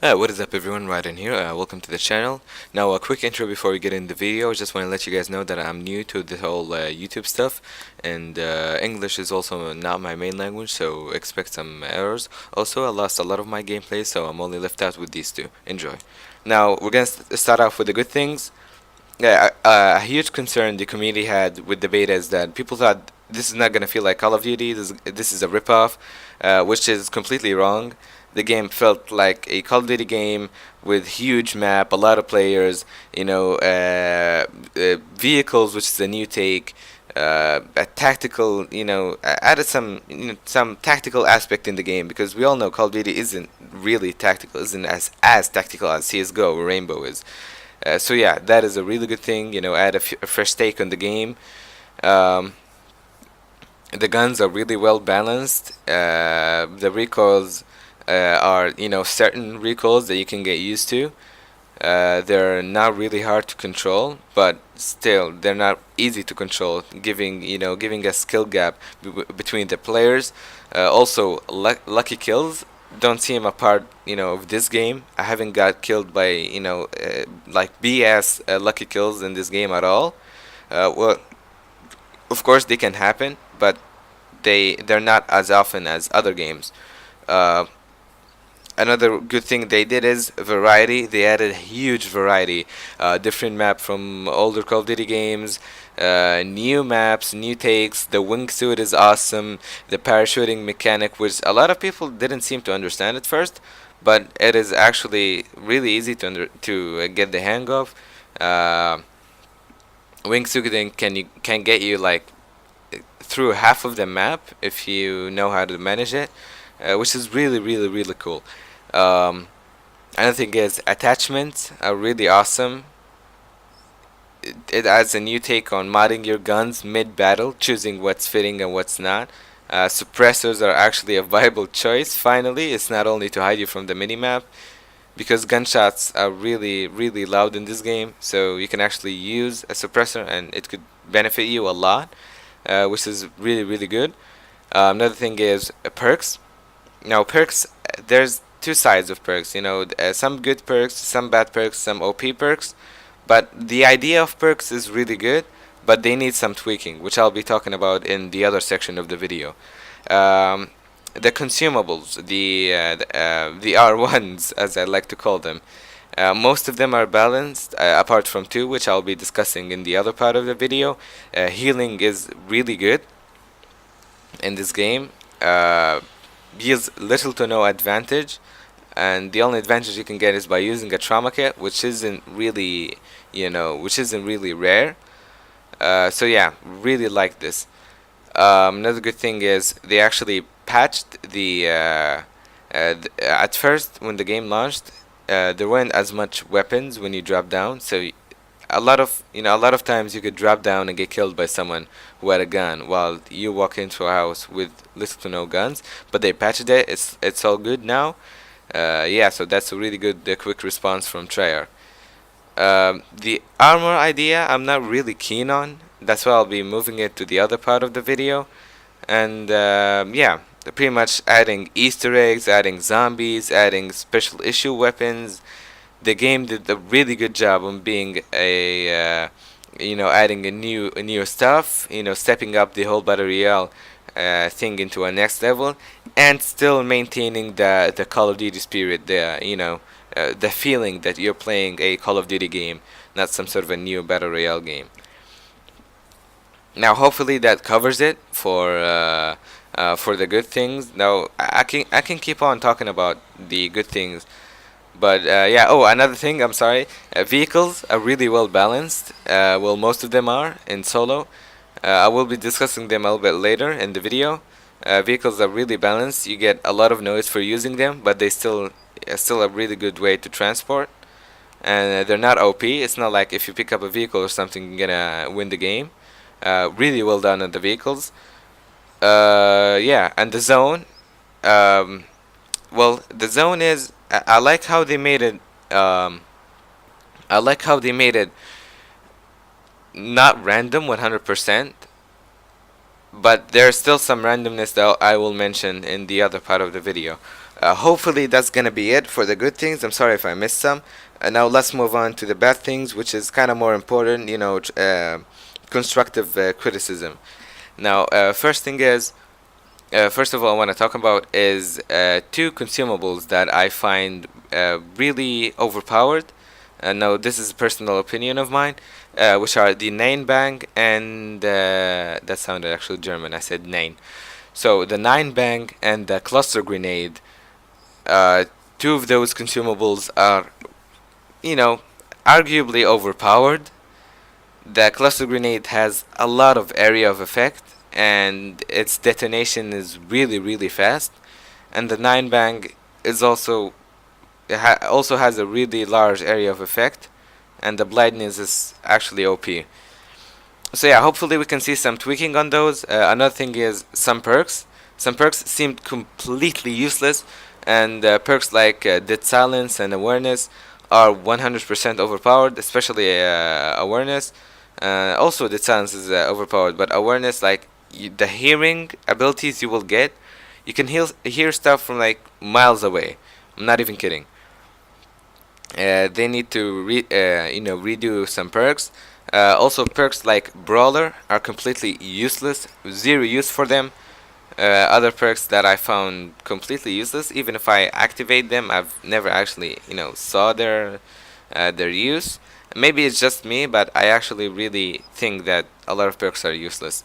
What is up everyone, Ryden here, welcome to the channel. Now a quick intro before we get in the video. I just want to let you guys know that I'm new to the whole YouTube stuff, and English is also not my main language, so expect some errors. Also, I lost a lot of my gameplay, so I'm only left out with these two. Enjoy. Now we're gonna start off with the good things. Yeah, a huge concern the community had with the beta is that people thought this is not gonna feel like Call of Duty. This is a ripoff, which is completely wrong. The game felt like a Call of Duty game with huge map, a lot of players, vehicles, which is a new take, a tactical, added some tactical aspect in the game, because we all know Call of Duty isn't really tactical, isn't as tactical as CS:GO or Rainbow is. So yeah, that is a really good thing. Add a fresh take on the game. Um, the guns are really well balanced. The recoils are certain recoils that you can get used to. They're not really hard to control, but still they're not easy to control, giving a skill gap between the players. Also, lucky kills don't seem a part of this game. I haven't got killed by like BS lucky kills in this game at all. Well, of course they can happen, but they're not as often as other games. Uh, Another good thing they did is variety. They added a huge variety, different map from older Call of Duty games, new maps, new takes. The wingsuit is awesome. The parachuting mechanic, which a lot of people didn't seem to understand at first, but it is actually really easy to get the hang of. Wingsuiting can get you like through half of the map if you know how to manage it, which is really cool. Um, Another thing is attachments are really awesome. It adds a new take on modding your guns mid-battle, choosing what's fitting and what's not. Suppressors are actually a viable choice. Finally, it's not only to hide you from the minimap, because gunshots are really loud in this game, so you can actually use a suppressor and it could benefit you a lot, which is really good. Another thing is perks. Now perks, there's two sides of perks. Some good perks, some bad perks, some OP perks. But the idea of perks is really good, but they need some tweaking, which I'll be talking about in the other section of the video. The consumables, the R1s, as I like to call them. Most of them are balanced, apart from two, which I'll be discussing in the other part of the video. Healing is really good in this game. Yields little to no advantage, and the only advantage you can get is by using a trauma kit, which isn't really rare. So yeah, really like this. Another good thing is they actually patched at first when the game launched, there weren't as much weapons when you drop down, so a lot of times you could drop down and get killed by someone who had a gun while you walk into a house with little to no guns. But they patched it. It's all good now. Yeah, so that's a really good quick response from Treyarch. The armor idea I'm not really keen on. That's why I'll be moving it to the other part of the video. And yeah, pretty much adding Easter eggs, adding zombies, adding special issue weapons. The game did a really good job on being adding a new stuff, stepping up the whole battle royale thing into a next level, and still maintaining the Call of Duty spirit, the feeling that you're playing a Call of Duty game, not some sort of a new battle royale game. Now, hopefully that covers it for the good things. Now, I can keep on talking about the good things. But yeah, oh, another thing, I'm sorry. Vehicles are really well balanced. Well, most of them are in solo. I will be discussing them a little bit later in the video. Vehicles are really balanced. You get a lot of noise for using them, but they still a really good way to transport. And they're not OP. It's not like if you pick up a vehicle or something, you're gonna win the game. Really well done on the vehicles. Yeah, and the zone. Well, the zone is. I like how they made it. I like how they made it not random 100%, but there's still some randomness that I will mention in the other part of the video. Hopefully that's gonna be it for the good things. I'm sorry if I missed some. Now let's move on to the bad things, which is kind of more important. Constructive criticism. Now, first thing is, first of all, I want to talk about is two consumables that I find really overpowered. No, this is a personal opinion of mine, which are the Nine Bang and that sounded actually German. I said Nine. So the Nine Bang and the Cluster Grenade. Uh, Two of those consumables are, you know, arguably overpowered. The Cluster Grenade has a lot of area of effect, and its detonation is really, really fast. And the Nine Bang is also has a really large area of effect, and the blindness is actually OP. So yeah, hopefully we can see some tweaking on those. Another thing is some perks. Some perks seemed completely useless, and perks like Dead Silence and Awareness are 100% overpowered, especially Awareness. Also, Dead Silence is overpowered, but Awareness, like the hearing abilities you will get, you can hear stuff from like miles away. I'm not even kidding. They need to redo some perks. Also, perks like Brawler are completely useless, zero use for them. Other perks that I found completely useless, even if I activate them, I've never actually saw their use. Maybe it's just me, but I actually really think that a lot of perks are useless.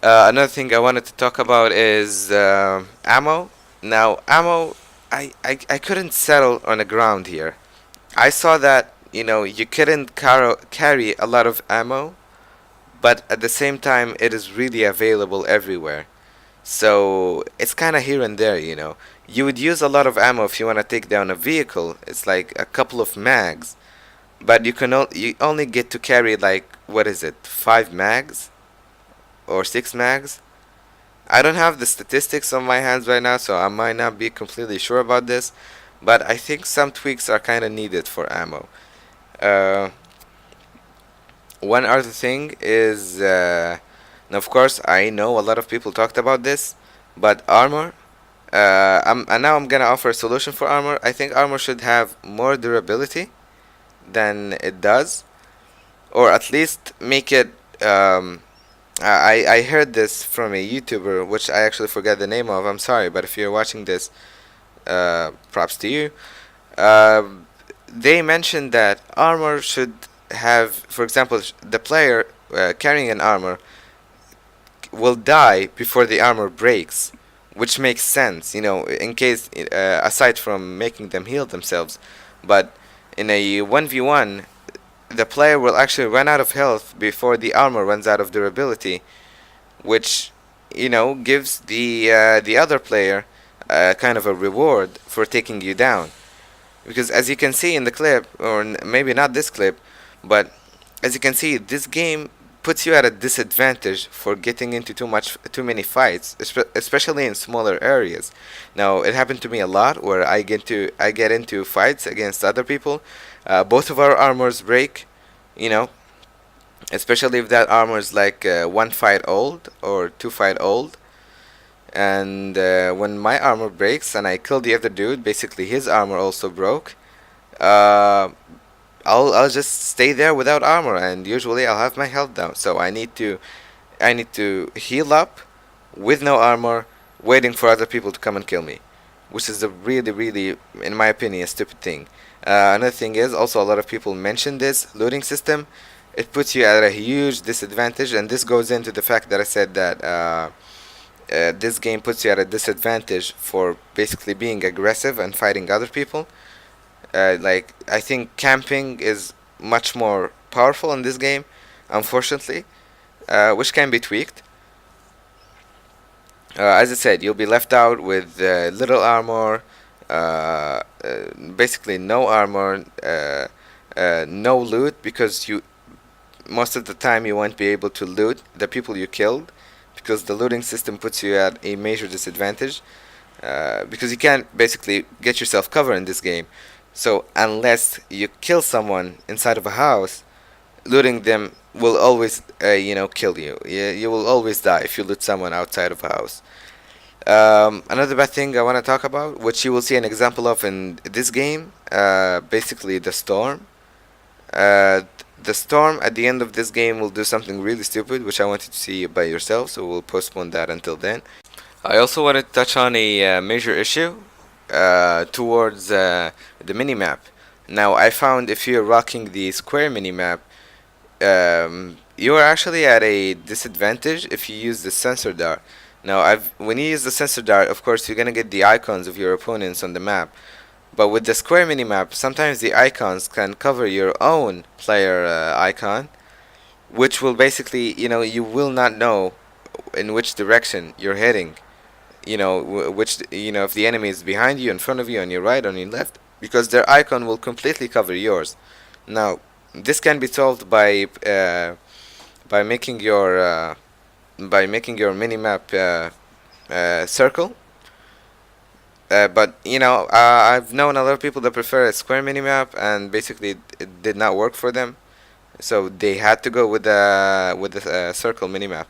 Another thing I wanted to talk about is ammo. Now, ammo, I couldn't settle on the ground here. I saw that you couldn't carry a lot of ammo, but at the same time it is really available everywhere. So it's kind of here and there. You would use a lot of ammo if you want to take down a vehicle. It's like a couple of mags, but you only get to carry like, what is it, 5 mags or 6 mags? I don't have the statistics on my hands right now, so I might not be completely sure about this, but I think some tweaks are kind of needed for ammo. Uh, One other thing is, and of course, I know a lot of people talked about this, but armor. And now I'm gonna offer a solution for armor. I think armor should have more durability than it does, or at least make it. I heard this from a YouTuber, which I actually forget the name of. I'm sorry, but if you're watching this, props to you. Uh, they mentioned that armor should have, for example, the player carrying an armor will die before the armor breaks, which makes sense, in case, aside from making them heal themselves. But in a 1v1, the player will actually run out of health before the armor runs out of durability, which, gives the other player kind of a reward for taking you down. Because as you can see in the clip, or maybe not this clip, but as you can see, this game puts you at a disadvantage for getting into too many fights, especially in smaller areas. Now, it happened to me a lot where I get into fights against other people. Both of our armors break, you know, especially if that armor is like 1 fight old or 2 fight old. And when my armor breaks and I kill the other dude, basically his armor also broke. Uh, I'll just stay there without armor, and usually I'll have my health down. So I need to heal up with no armor, waiting for other people to come and kill me, which is a really, really, in my opinion, a stupid thing. Another thing is also a lot of people mention this looting system. It puts you at a huge disadvantage, and this goes into the fact that I said that this game puts you at a disadvantage for basically being aggressive and fighting other people. Like, I think camping is much more powerful in this game, unfortunately, which can be tweaked. As I said, you'll be left out with little armor, basically no armor, no loot, because most of the time you won't be able to loot the people you killed, because the looting system puts you at a major disadvantage, because you can't basically get yourself covered in this game. So unless you kill someone inside of a house, looting them will always, kill you. You will always die if you loot someone outside of a house. Another bad thing I want to talk about, which you will see an example of in this game, basically the storm. Uh, the storm at the end of this game will do something really stupid, which I want you to see by yourself, so we'll postpone that until then. I also want to touch on a major issue towards the minimap. Now, I found if you're rocking the square minimap, you are actually at a disadvantage if you use the sensor dart. Now, when you use the sensor dart, of course, you're gonna get the icons of your opponents on the map. But with the square minimap, sometimes the icons can cover your own player icon, which will basically, you will not know in which direction you're heading. If the enemy is behind you, in front of you, on your right, on your left, because their icon will completely cover yours. Now, this can be solved by making your minimap circle. But I've known a lot of people that prefer a square minimap, and basically it did not work for them, so they had to go with the circle minimap.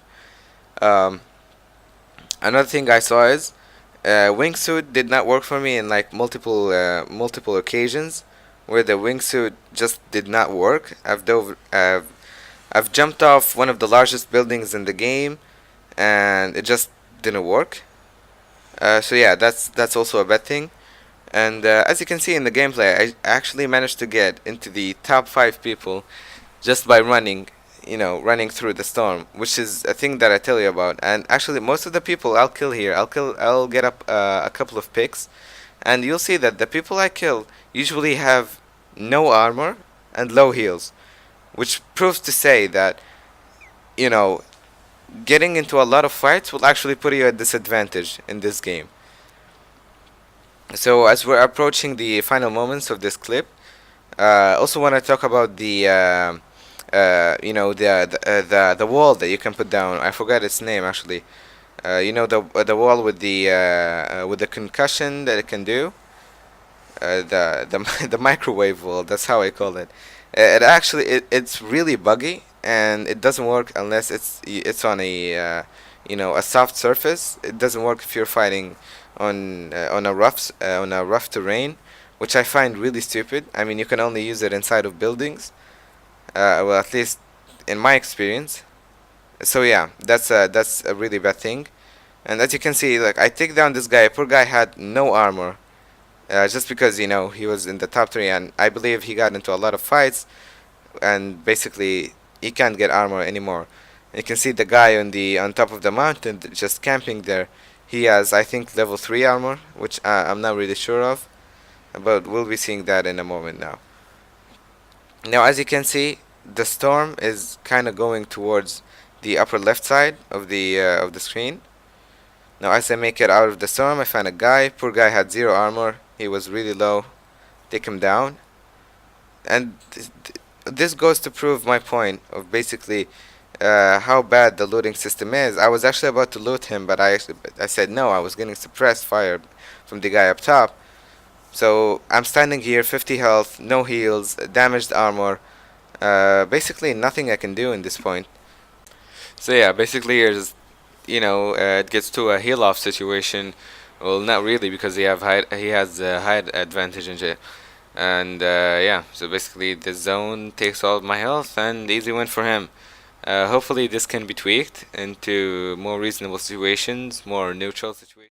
Um, Another thing I saw is wingsuit did not work for me in like multiple occasions, where the wingsuit just did not work. I've jumped off one of the largest buildings in the game, and it just didn't work. So yeah, that's also a bad thing. And as you can see in the gameplay, I actually managed to get into the top 5 people just by running through the storm, which is a thing that I tell you about. And actually, most of the people I'll kill here, I'll get up a couple of picks, and you'll see that the people I kill usually have no armor and low heals, which proves to say that you know getting into a lot of fights will actually put you at disadvantage in this game. So as we're approaching the final moments of this clip, also want to talk about the wall that you can put down. I forgot its name actually. The wall with the concussion that it can do. The microwave wall. That's how I call it. It's really buggy, and it doesn't work unless it's on a soft surface. It doesn't work if you're fighting on a rough terrain, which I find really stupid. I mean, you can only use it inside of buildings. Well, at least in my experience. So yeah, that's a really bad thing. And as you can see, like I take down this guy. Poor guy had no armor, just because he was in the top 3, and I believe he got into a lot of fights, and basically he can't get armor anymore. And you can see the guy on top of the mountain just camping there. He has, I think, level 3 armor, which I'm not really sure of, but we'll be seeing that in a moment now. Now, as you can see, the storm is kind of going towards the upper left side of the screen. Now, as I make it out of the storm, I find a guy. Poor guy had 0 armor. He was really low. Take him down. And this goes to prove my point of basically how bad the looting system is. I was actually about to loot him, but I said no. I was getting suppressed fire from the guy up top. So I'm standing here, 50 health, no heals, damaged armor. Basically nothing I can do in this point. So yeah, basically it gets to a heal off situation. Well, not really, because he has a height advantage in it. And yeah, so basically the zone takes all of my health, and easy win for him. Hopefully this can be tweaked into more reasonable situations, more neutral situations.